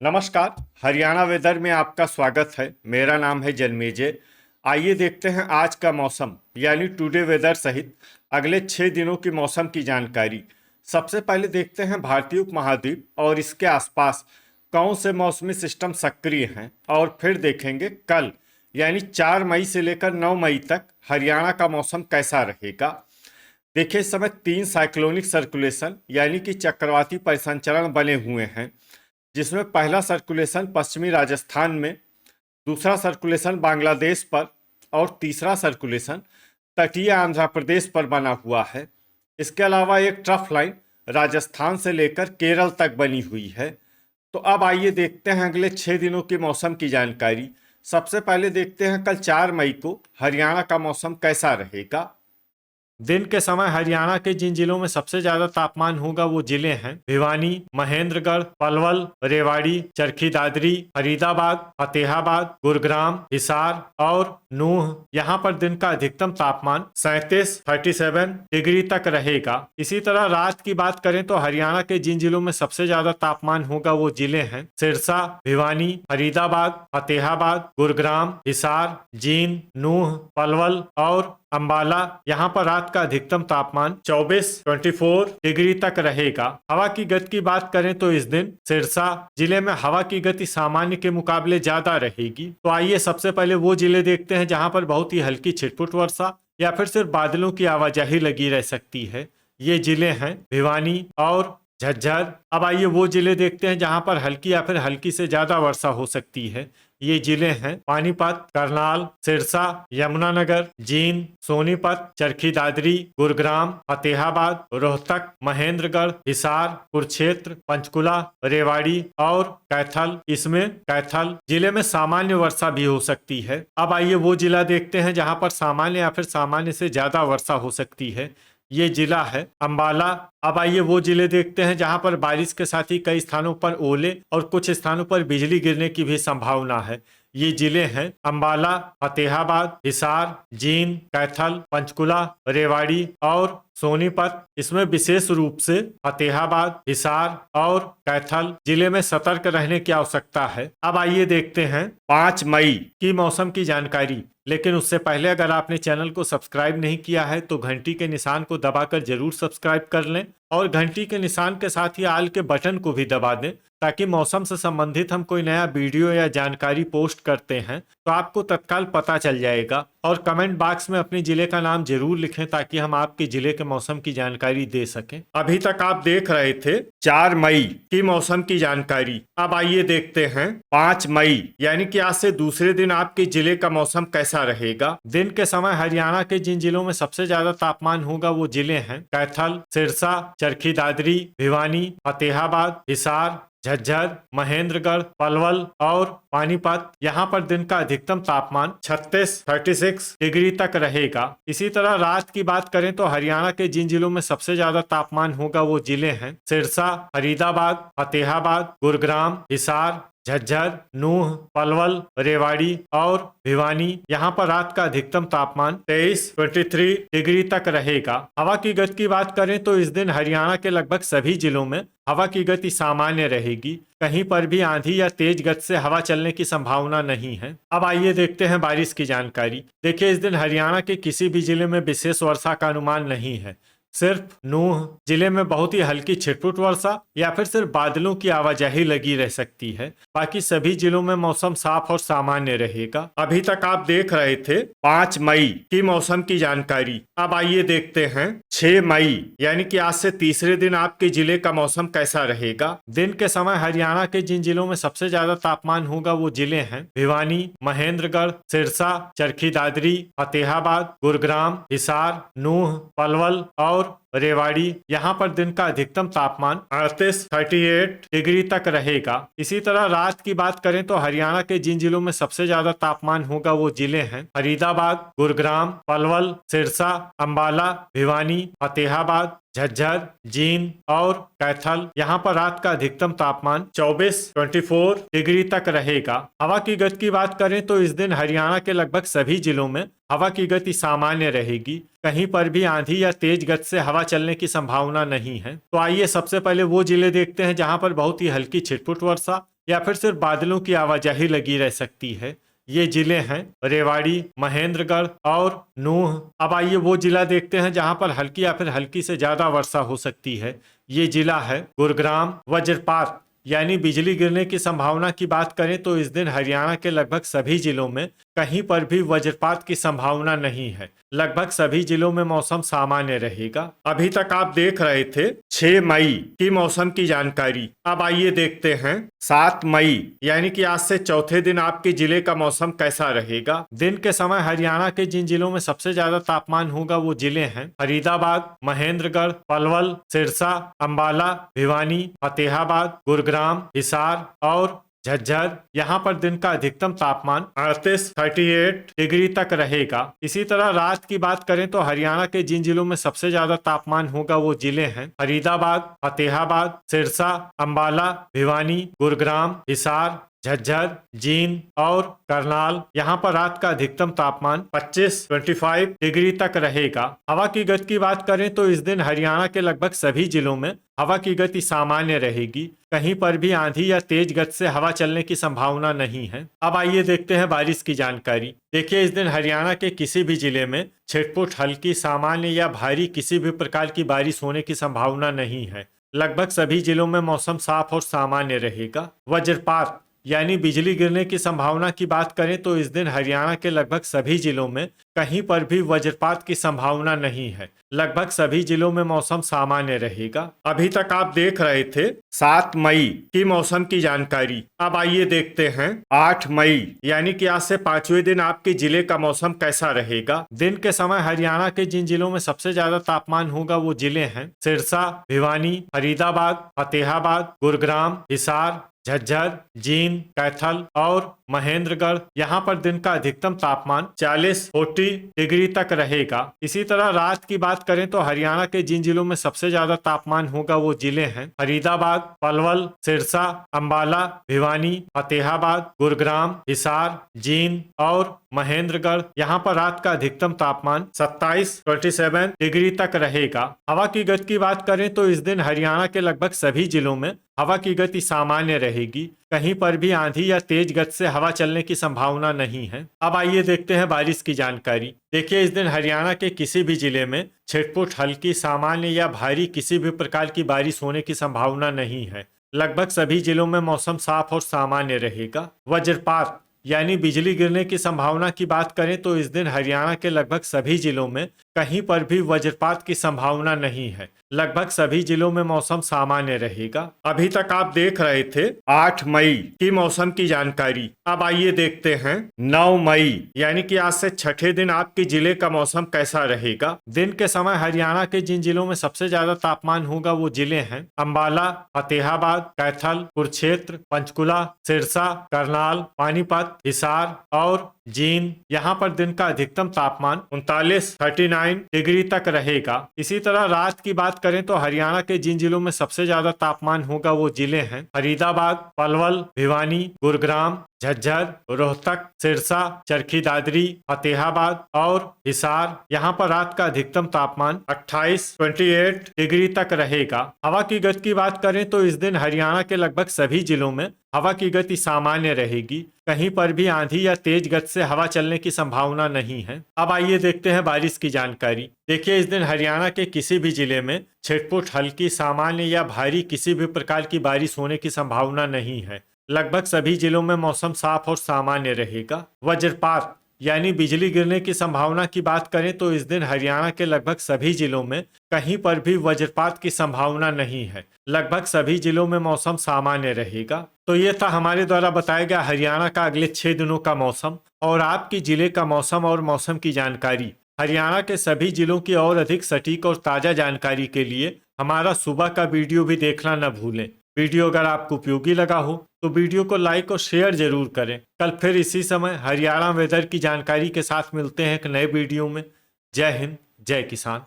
नमस्कार। हरियाणा वेदर में आपका स्वागत है। मेरा नाम है जन्मेजय। आइए देखते हैं आज का मौसम यानी टुडे वेदर सहित अगले 6 दिनों की मौसम की जानकारी। सबसे पहले देखते हैं भारतीय उपमहाद्वीप और इसके आसपास कौन से मौसमी सिस्टम सक्रिय हैं, और फिर देखेंगे कल यानी 4 मई से लेकर 9 मई तक हरियाणा का मौसम कैसा रहेगा। देखिए, इस समय 3 साइक्लोनिक सर्कुलेशन यानी कि चक्रवाती परिसंचरण बने हुए हैं, जिसमें पहला सर्कुलेशन पश्चिमी राजस्थान में, दूसरा सर्कुलेशन बांग्लादेश पर और तीसरा सर्कुलेशन तटीय आंध्र प्रदेश पर बना हुआ है। इसके अलावा एक ट्रफ लाइन राजस्थान से लेकर केरल तक बनी हुई है। तो अब आइए देखते हैं अगले 6 दिनों की मौसम की जानकारी। सबसे पहले देखते हैं कल 4 मई को हरियाणा का मौसम कैसा रहेगा। दिन के समय हरियाणा के जिन जिलों में सबसे ज्यादा तापमान होगा वो जिले हैं भिवानी, महेंद्रगढ़, पलवल, रेवाड़ी, चरखी दादरी, फरीदाबाद, फतेहाबाद, गुरुग्राम, हिसार और नूह। यहाँ पर दिन का अधिकतम तापमान 37 डिग्री तक रहेगा। इसी तरह रात की बात करें तो हरियाणा के जिन जिलों में सबसे ज्यादा तापमान होगा वो जिले हैं सिरसा, भिवानी, फरीदाबाद, फतेहाबाद, गुरुग्राम, हिसार, जींद, नूह, पलवल और अंबाला। यहाँ पर रात का अधिकतम तापमान 24 डिग्री तक रहेगा। हवा की गति की बात करें तो इस दिन सिरसा जिले में हवा की गति सामान्य के मुकाबले ज्यादा रहेगी। तो आइए सबसे पहले वो जिले देखते हैं जहाँ पर बहुत ही हल्की छिटपुट वर्षा या फिर सिर्फ बादलों की आवाजाही लगी रह सकती है। ये जिले हैं भिवानी और झज्जर। अब आइए वो जिले देखते हैं जहां पर हल्की या फिर हल्की से ज्यादा वर्षा हो सकती है। ये जिले हैं पानीपत, करनाल, सिरसा, यमुनानगर, जींद, सोनीपत, चरखी दादरी, गुरुग्राम, फतेहाबाद, रोहतक, महेंद्रगढ़, हिसार, कुरुक्षेत्र, पंचकुला, रेवाड़ी और कैथल। इसमें कैथल जिले में सामान्य वर्षा भी हो सकती है। अब आइए वो जिला देखते हैं जहां पर सामान्य या फिर सामान्य से ज्यादा वर्षा हो सकती है। ये जिला है अंबाला। अब आइए वो जिले देखते हैं जहां पर बारिश के साथ ही कई स्थानों पर ओले और कुछ स्थानों पर बिजली गिरने की भी संभावना है। ये जिले हैं अंबाला, फतेहाबाद, हिसार, जींद, कैथल, पंचकुला, रेवाड़ी और सोनीपत। इसमें विशेष रूप से फतेहाबाद, हिसार और कैथल जिले में सतर्क रहने की आवश्यकता है। अब आइए देखते हैं 5 मई की मौसम की जानकारी। लेकिन उससे पहले अगर आपने चैनल को सब्सक्राइब नहीं किया है तो घंटी के निशान को दबाकर जरूर सब्सक्राइब कर लें और घंटी के निशान के साथ ही आल के बटन को भी दबा दें, ताकि मौसम से संबंधित हम कोई नया वीडियो या जानकारी पोस्ट करते हैं तो आपको तत्काल पता चल जाएगा। और कमेंट बॉक्स में अपने जिले का नाम जरूर लिखें ताकि हम आपके जिले के मौसम की जानकारी दे सकें। अभी तक आप देख रहे थे 4 मई की मौसम की जानकारी। अब आइए देखते हैं 5 मई यानी कि आज से दूसरे दिन आपके जिले का मौसम कैसा रहेगा। दिन के समय हरियाणा के जिन जिलों में सबसे ज्यादा तापमान होगा वो जिले हैं कैथल, सिरसा, चरखी दादरी, भिवानी, फतेहाबाद, हिसार, झज्जर, महेंद्रगढ़, पलवल और पानीपत। यहाँ पर दिन का अधिकतम तापमान 36 डिग्री तक रहेगा। इसी तरह रात की बात करें तो हरियाणा के जिन जिलों में सबसे ज्यादा तापमान होगा वो जिले हैं सिरसा, फरीदाबाद, फतेहाबाद, गुरुग्राम, हिसार, झज्जर, नूह, पलवल, रेवाड़ी और भिवानी। यहाँ पर रात का अधिकतम तापमान 23 डिग्री तक रहेगा। हवा की गति की बात करें तो इस दिन हरियाणा के लगभग सभी जिलों में हवा की गति सामान्य रहेगी। कहीं पर भी आंधी या तेज गति से हवा चलने की संभावना नहीं है। अब आइए देखते हैं बारिश की जानकारी। देखिए, इस दिन हरियाणा के किसी भी जिले में विशेष वर्षा का अनुमान नहीं है। सिर्फ नूह जिले में बहुत ही हल्की छिटपुट वर्षा या फिर सिर्फ बादलों की आवाजाही लगी रह सकती है। बाकी सभी जिलों में मौसम साफ और सामान्य रहेगा। अभी तक आप देख रहे थे 5 मई की मौसम की जानकारी। अब आइए देखते हैं 6 मई यानी कि आज से तीसरे दिन आपके जिले का मौसम कैसा रहेगा। दिन के समय हरियाणा के जिन जिलों में सबसे ज्यादा तापमान होगा वो जिले हैं भिवानी, महेंद्रगढ़, सिरसा, चरखी दादरी, फतेहाबाद, गुरुग्राम, हिसार, नूह, पलवल और रेवाड़ी। यहाँ पर दिन का अधिकतम तापमान 38 डिग्री तक रहेगा। इसी तरह रात की बात करें तो हरियाणा के जिन जिलों में सबसे ज्यादा तापमान होगा वो जिले हैं फरीदाबाद, गुरुग्राम, पलवल, सिरसा, अंबाला, भिवानी, फतेहाबाद, झज्जर, जींद और कैथल। यहाँ पर रात का अधिकतम तापमान 24 डिग्री तक रहेगा। हवा की गति की बात करें तो इस दिन हरियाणा के लगभग सभी जिलों में हवा की गति सामान्य रहेगी। कहीं पर भी आंधी या तेज गति से हवा चलने की संभावना नहीं है। तो आइए सबसे पहले वो जिले देखते हैं जहां पर बहुत ही हल्की छिटपुट वर्षा या फिर सिर्फ बादलों की आवाजाही लगी रह सकती है। ये जिले हैं रेवाड़ी, महेंद्रगढ़ और नूह। अब आइए वो जिला देखते हैं जहां पर हल्की या फिर हल्की से ज्यादा वर्षा हो सकती है। ये जिला है गुरुग्राम। वज्रपात यानी बिजली गिरने की संभावना की बात करें तो इस दिन हरियाणा के लगभग सभी जिलों में कहीं पर भी वज्रपात की संभावना नहीं है। लगभग सभी जिलों में मौसम सामान्य रहेगा। अभी तक आप देख रहे थे 6 मई की मौसम की जानकारी। अब आइए देखते हैं 7 मई यानी कि आज से चौथे दिन आपके जिले का मौसम कैसा रहेगा। दिन के समय हरियाणा के जिन जिलों में सबसे ज्यादा तापमान होगा वो जिले हैं फरीदाबाद, महेंद्रगढ़, पलवल, सिरसा, अंबाला, भिवानी, फतेहाबाद, गुरुग्राम, हिसार और झज्जर। यहाँ पर दिन का अधिकतम तापमान 38 डिग्री तक रहेगा। इसी तरह रात की बात करें तो हरियाणा के जिन जिलों में सबसे ज्यादा तापमान होगा वो जिले हैं फरीदाबाद, फतेहाबाद, सिरसा, अंबाला, भिवानी, गुरुग्राम, हिसार, झज्जर, जींद और करनाल। यहाँ पर रात का अधिकतम तापमान 25 डिग्री तक रहेगा। हवा की गति की बात करें तो इस दिन हरियाणा के लगभग सभी जिलों में हवा की गति सामान्य रहेगी। कहीं पर भी आंधी या तेज गति से हवा चलने की संभावना नहीं है। अब आइए देखते हैं बारिश की जानकारी। देखिए इस दिन हरियाणा के किसी भी जिले में छिटपुट, हल्की, सामान्य या भारी किसी भी प्रकार की बारिश होने की संभावना नहीं है। लगभग सभी जिलों में मौसम साफ और सामान्य रहेगा। वज्रपात यानी बिजली गिरने की संभावना की बात करें तो इस दिन हरियाणा के लगभग सभी जिलों में कहीं पर भी वज्रपात की संभावना नहीं है। लगभग सभी जिलों में मौसम सामान्य रहेगा। अभी तक आप देख रहे थे 7 मई की मौसम की जानकारी। अब आइए देखते हैं 8 मई यानी कि आज से 5वें दिन आपके जिले का मौसम कैसा रहेगा। दिन के समय हरियाणा के जिन जिलों में सबसे ज्यादा तापमान होगा वो जिले हैं सिरसा, भिवानी, फरीदाबाद, फतेहाबाद, गुरुग्राम, हिसार, झज्जर, जींद, कैथल और महेंद्रगढ़। यहाँ पर दिन का अधिकतम तापमान 40 डिग्री तक रहेगा। इसी तरह रात की बात करें तो हरियाणा के जिन जिलों में सबसे ज्यादा तापमान होगा वो जिले हैं फरीदाबाद, पलवल, सिरसा, अंबाला, भिवानी, फतेहाबाद, गुरुग्राम, हिसार, जींद और महेंद्रगढ़। यहाँ पर रात का अधिकतम तापमान 27 डिग्री तक रहेगा। हवा की गति की बात करें तो इस दिन हरियाणा के लगभग सभी जिलों में हवा की गति सामान्य रहेगी। कहीं पर भी आंधी या तेज गति से हवा चलने की संभावना नहीं है। अब आइए देखते हैं बारिश की जानकारी। देखिए इस दिन हरियाणा के किसी भी जिले में छिटपुट, हल्की, सामान्य या भारी किसी भी प्रकार की बारिश होने की संभावना नहीं है। लगभग सभी जिलों में मौसम साफ और सामान्य रहेगा। वज्रपात यानी बिजली गिरने की संभावना की बात करें तो इस दिन हरियाणा के लगभग सभी जिलों में कहीं पर भी वज्रपात की संभावना नहीं है। लगभग सभी जिलों में मौसम सामान्य रहेगा। अभी तक आप देख रहे थे 8 मई की मौसम की जानकारी। अब आइए देखते हैं 9 मई यानी कि आज से छठे दिन आपके जिले का मौसम कैसा रहेगा। दिन के समय हरियाणा के जिन जिलों में सबसे ज्यादा तापमान होगा वो जिले हैं अंबाला, फतेहाबाद, कैथल, कुरुक्षेत्र, पंचकुला, सिरसा, करनाल, पानीपत, हिसार और जींद। यहाँ पर दिन का अधिकतम तापमान 39 डिग्री तक रहेगा। इसी तरह रात की बात करें तो हरियाणा के जिन जिलों में सबसे ज्यादा तापमान होगा वो जिले हैं फरीदाबाद, पलवल, भिवानी, गुरुग्राम, झज्जर, रोहतक, सिरसा, चरखी दादरी, फतेहाबाद और हिसार। यहाँ पर रात का अधिकतम तापमान 28 डिग्री तक रहेगा। हवा की गति की बात करें तो इस दिन हरियाणा के लगभग सभी जिलों में हवा की गति सामान्य रहेगी। कहीं पर भी आंधी या तेज गति से हवा चलने की संभावना नहीं है। अब आइए देखते हैं बारिश की जानकारी। देखिए इस दिन हरियाणा के किसी भी जिले में छिटपुट, हल्की, सामान्य या भारी किसी भी प्रकार की बारिश होने की संभावना नहीं है। लगभग सभी जिलों में मौसम साफ और सामान्य रहेगा। वज्रपात यानी बिजली गिरने की संभावना की बात करें तो इस दिन हरियाणा के लगभग सभी जिलों में कहीं पर भी वज्रपात की संभावना नहीं है। लगभग सभी जिलों में मौसम सामान्य रहेगा। तो ये था हमारे द्वारा बताया गया हरियाणा का अगले 6 दिनों का मौसम और आपके जिले का मौसम और मौसम की जानकारी। हरियाणा के सभी जिलों की और अधिक सटीक और ताजा जानकारी के लिए हमारा सुबह का वीडियो भी देखना न भूलें। वीडियो अगर आपको उपयोगी लगा हो तो वीडियो को लाइक और शेयर जरूर करें। कल फिर इसी समय हरियाणा वेदर की जानकारी के साथ मिलते हैं एक नए वीडियो में। जय हिंद, जय किसान।